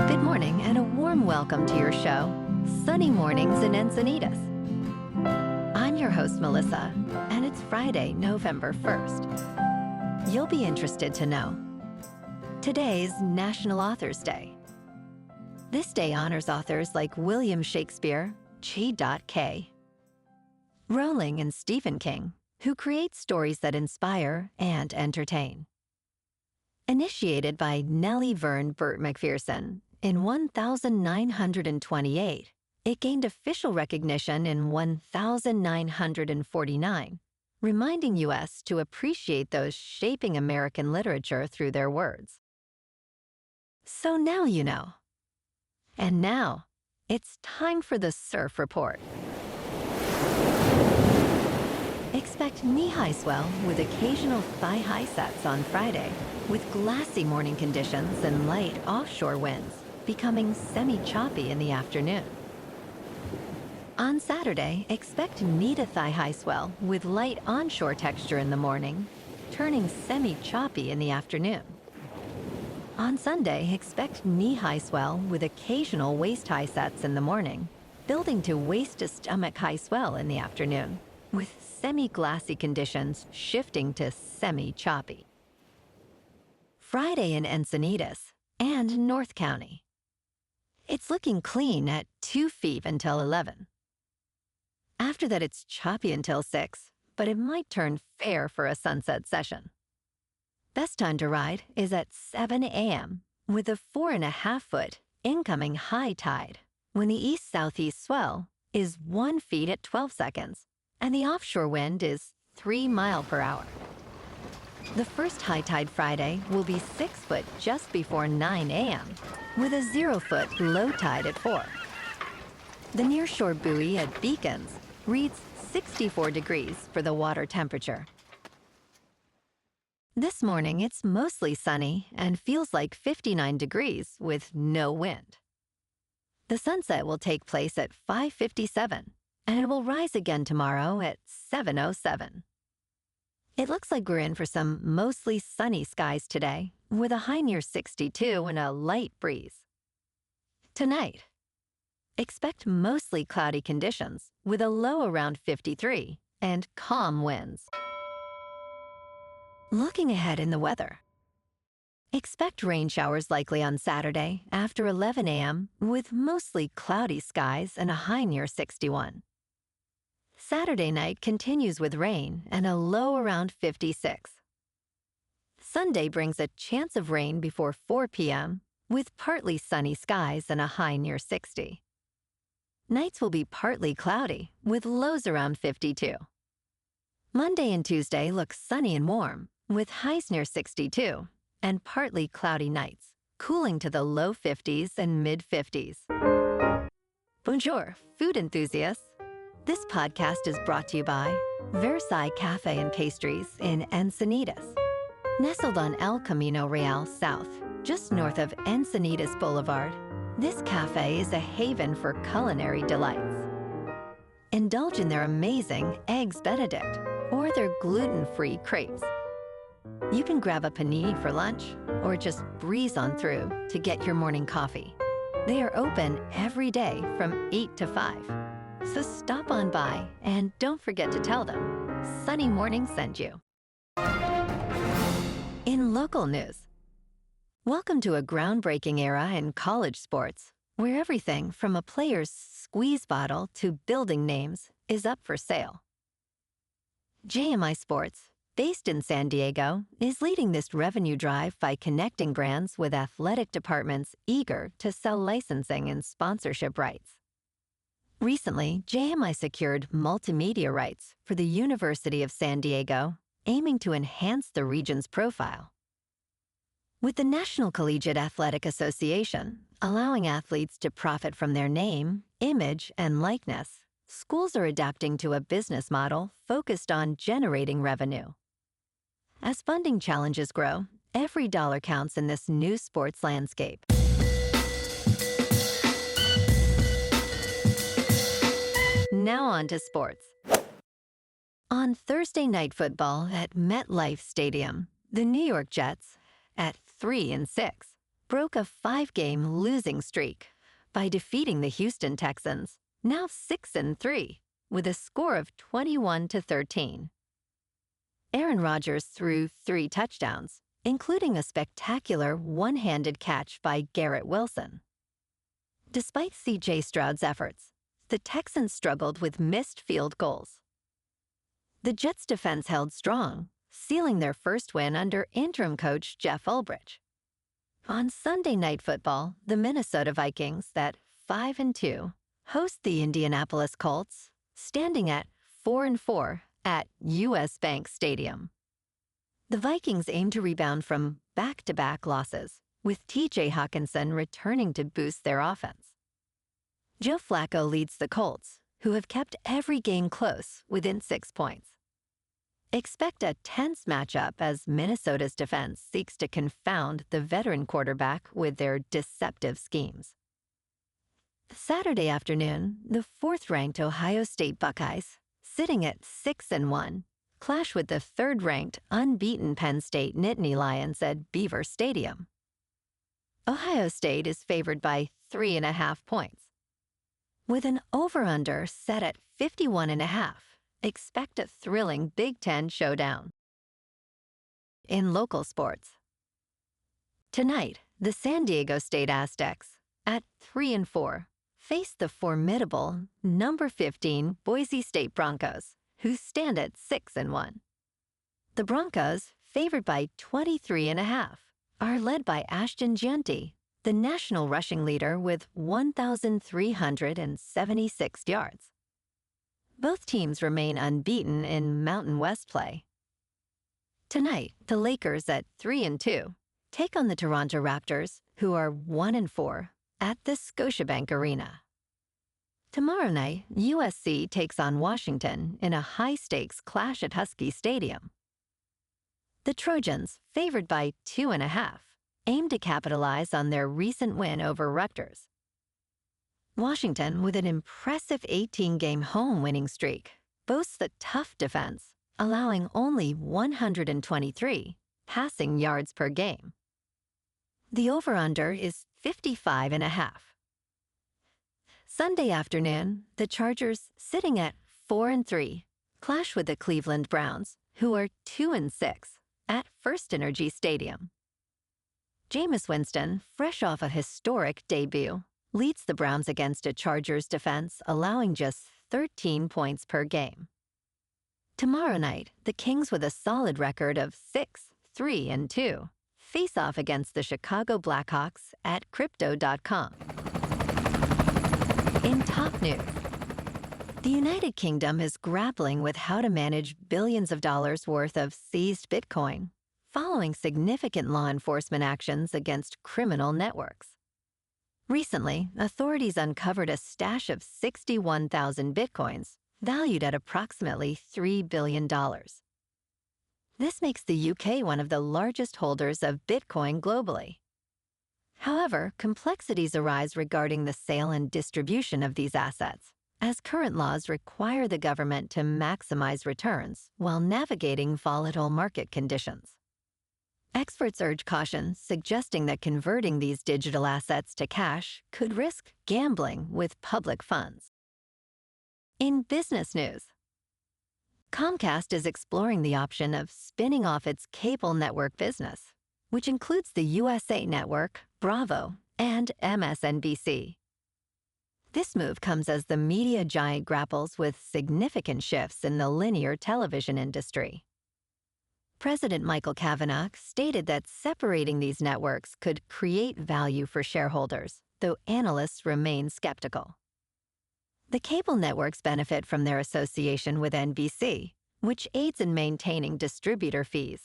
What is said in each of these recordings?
Good morning and a warm welcome to your show, Sunny Mornings in Encinitas. I'm your host, Melissa, and it's Friday, November 1st. You'll be interested to know today's National Authors Day. This day honors authors like William Shakespeare, G.K., Rowling, and Stephen King, who create stories that inspire and entertain. Initiated by Nellie Verne Burt McPherson in 1928, it gained official recognition in 1949, reminding U.S. to appreciate those shaping American literature through their words. So now you know. And now, it's time for the Surf Report. Expect knee-high swell with occasional thigh-high sets on Friday, with glassy morning conditions and light offshore winds, becoming semi-choppy in the afternoon. On Saturday, expect knee to thigh-high swell with light onshore texture in the morning, turning semi-choppy in the afternoon. On Sunday, expect knee-high swell with occasional waist-high sets in the morning, building to waist-to-stomach-high swell in the afternoon, with semi-glassy conditions shifting to semi-choppy. Friday in Encinitas and North County. It's looking clean at 2 feet until 11. After that, it's choppy until 6, but it might turn fair for a sunset session. Best time to ride is at 7 a.m. with a 4.5-foot incoming high tide, when the east-southeast swell is 1 foot at 12 seconds, and the offshore wind is 3 miles per hour. The first high tide Friday will be 6 foot just before 9 a.m., with a 0-foot low tide at 4. The nearshore buoy at Beacons reads 64 degrees for the water temperature. This morning, it's mostly sunny and feels like 59 degrees with no wind. The sunset will take place at 5:57, and it will rise again tomorrow at 7:07. It looks like we're in for some mostly sunny skies today, with a high near 62 and a light breeze. Tonight, expect mostly cloudy conditions with a low around 53 and calm winds. Looking ahead in the weather. Expect rain showers likely on Saturday after 11 a.m. with mostly cloudy skies and a high near 61. Saturday night continues with rain and a low around 56. Sunday brings a chance of rain before 4 p.m. with partly sunny skies and a high near 60. Nights will be partly cloudy with lows around 52. Monday and Tuesday look sunny and warm with highs near 62 and partly cloudy nights, cooling to the low 50s and mid-50s. Bonjour, food enthusiasts. This podcast is brought to you by Versailles Cafe and Pastries in Encinitas. Nestled on El Camino Real South, just north of Encinitas Boulevard, this cafe is a haven for culinary delights. Indulge in their amazing Eggs Benedict or their gluten-free crepes. You can grab a panini for lunch or just breeze on through to get your morning coffee. They are open every day from 8 to 5. So stop on by and don't forget to tell them Sunny Morning sent you. In local news, welcome to a groundbreaking era in college sports, where everything from a player's squeeze bottle to building names is up for sale. JMI Sports, based in San Diego, is leading this revenue drive by connecting brands with athletic departments eager to sell licensing and sponsorship rights. Recently, JMI secured multimedia rights for the University of San Diego, aiming to enhance the region's profile. With the National Collegiate Athletic Association allowing athletes to profit from their name, image, and likeness, schools are adapting to a business model focused on generating revenue. As funding challenges grow, every dollar counts in this new sports landscape. Now on to sports. On Thursday Night Football at MetLife Stadium, the New York Jets, at 3-6, broke a 5-game losing streak by defeating the Houston Texans, now 6-3, with a score of 21-13. Aaron Rodgers threw 3 touchdowns, including a spectacular one-handed catch by Garrett Wilson. Despite C.J. Stroud's efforts, the Texans struggled with missed field goals. The Jets' defense held strong, sealing their first win under interim coach Jeff Ulbrich. On Sunday Night Football, the Minnesota Vikings, at 5-2, host the Indianapolis Colts, standing at 4-4 at U.S. Bank Stadium. The Vikings aim to rebound from back-to-back losses, with T.J. Hawkinson returning to boost their offense. Joe Flacco leads the Colts, who have kept every game close within 6 points. Expect a tense matchup as Minnesota's defense seeks to confound the veteran quarterback with their deceptive schemes. Saturday afternoon, the 4th-ranked Ohio State Buckeyes, sitting at 6-1, clash with the 3rd-ranked unbeaten Penn State Nittany Lions at Beaver Stadium. Ohio State is favored by 3.5 points. With an over-under set at 51.5, expect a thrilling Big Ten showdown. In local sports, tonight, the San Diego State Aztecs, at 3-4, face the formidable number 15 Boise State Broncos, who stand at 6-1. The Broncos, favored by 23.5, are led by Ashton Giunti, the national rushing leader with 1,376 yards. Both teams remain unbeaten in Mountain West play. Tonight, the Lakers, at 3-2, take on the Toronto Raptors, who are 1-4, at the Scotiabank Arena. Tomorrow night, USC takes on Washington in a high-stakes clash at Husky Stadium. The Trojans, favored by 2.5, aim to capitalize on their recent win over Rutgers. Washington, with an impressive 18-game home winning streak, boasts a tough defense, allowing only 123 passing yards per game. The over-under is 55.5. Sunday afternoon, the Chargers, sitting at 4-3, clash with the Cleveland Browns, who are 2-6, at First Energy Stadium. Jameis Winston, fresh off a historic debut, leads the Browns against a Chargers defense, allowing just 13 points per game. Tomorrow night, the Kings, with a solid record of 6-3-2, face off against the Chicago Blackhawks at Crypto.com. In top news, the United Kingdom is grappling with how to manage billions of dollars worth of seized Bitcoin, following significant law enforcement actions against criminal networks. Recently, authorities uncovered a stash of 61,000 Bitcoins, valued at approximately $3 billion. This makes the UK one of the largest holders of Bitcoin globally. However, complexities arise regarding the sale and distribution of these assets, as current laws require the government to maximize returns while navigating volatile market conditions. Experts urge caution, suggesting that converting these digital assets to cash could risk gambling with public funds. In business news, Comcast is exploring the option of spinning off its cable network business, which includes the USA Network, Bravo, and MSNBC. This move comes as the media giant grapples with significant shifts in the linear television industry. President Michael Kavanagh stated that separating these networks could create value for shareholders, though analysts remain skeptical. The cable networks benefit from their association with NBC, which aids in maintaining distributor fees.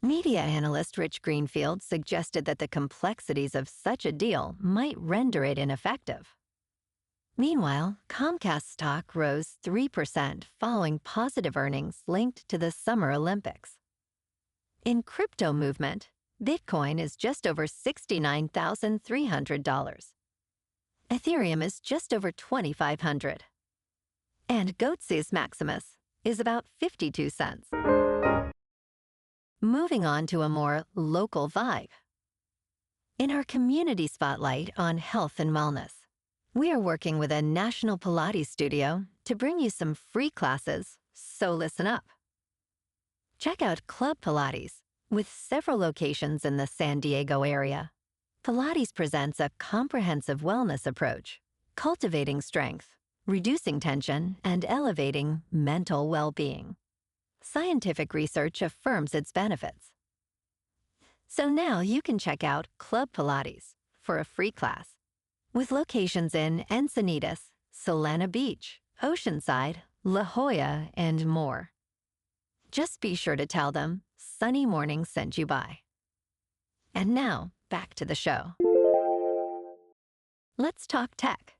Media analyst Rich Greenfield suggested that the complexities of such a deal might render it ineffective. Meanwhile, Comcast stock rose 3% following positive earnings linked to the Summer Olympics. In crypto movement, Bitcoin is just over $69,300. Ethereum is just over $2,500. And Goatsis Maximus is about 52 cents. Moving on to a more local vibe. In our community spotlight on health and wellness, we are working with a national Pilates studio to bring you some free classes, so listen up. Check out Club Pilates, with several locations in the San Diego area. Pilates presents a comprehensive wellness approach, cultivating strength, reducing tension, and elevating mental well-being. Scientific research affirms its benefits. So now you can check out Club Pilates for a free class, with locations in Encinitas, Solana Beach, Oceanside, La Jolla, and more. Just be sure to tell them Sunny Morning sent you by. And now, back to the show. Let's talk tech.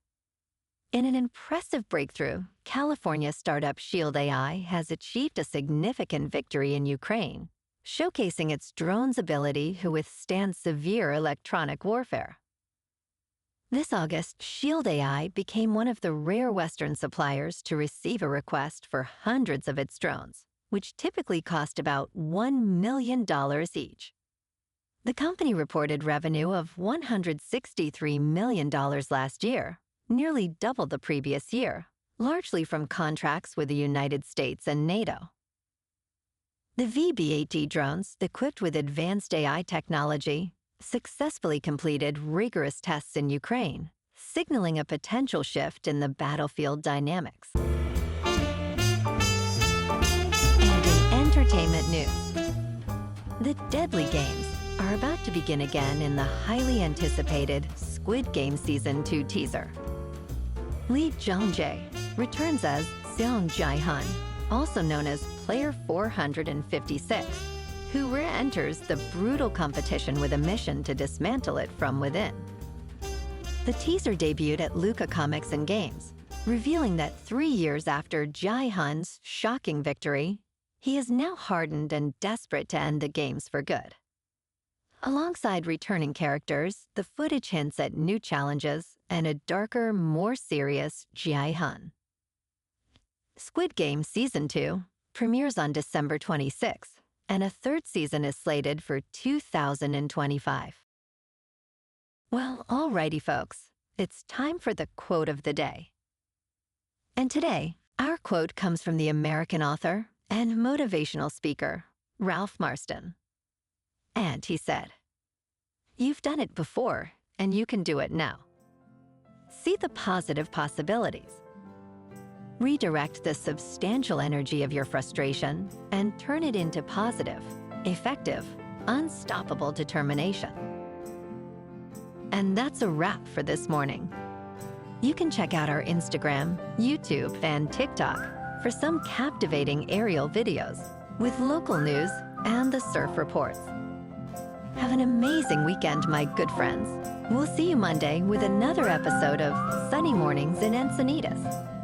In an impressive breakthrough, California startup Shield AI has achieved a significant victory in Ukraine, showcasing its drone's ability to withstand severe electronic warfare. This August, Shield AI became one of the rare Western suppliers to receive a request for hundreds of its drones, which typically cost about $1 million each. The company reported revenue of $163 million last year, nearly double the previous year, largely from contracts with the United States and NATO. The VB-8D drones, equipped with advanced AI technology, successfully completed rigorous tests in Ukraine, signaling a potential shift in the battlefield dynamics. And in entertainment news, the deadly games are about to begin again in the highly anticipated Squid Game Season 2 teaser. Lee Jung-jae returns as Seong Gi-hun, also known as Player 456, who re-enters the brutal competition with a mission to dismantle it from within. The teaser debuted at Luca Comics and Games, revealing that 3 years after Gi-hun's shocking victory, he is now hardened and desperate to end the games for good. Alongside returning characters, the footage hints at new challenges and a darker, more serious Gi-hun. Squid Game Season 2 premieres on December 26th, and a third season is slated for 2025. Well, alrighty, folks, it's time for the quote of the day. And today, our quote comes from the American author and motivational speaker, Ralph Marston. And he said, "You've done it before, and you can do it now. See the positive possibilities. Redirect the substantial energy of your frustration and turn it into positive, effective, unstoppable determination." And that's a wrap for this morning. You can check out our Instagram, YouTube, and TikTok for some captivating aerial videos with local news and the surf reports. Have an amazing weekend, my good friends. We'll see you Monday with another episode of Sunny Mornings in Encinitas.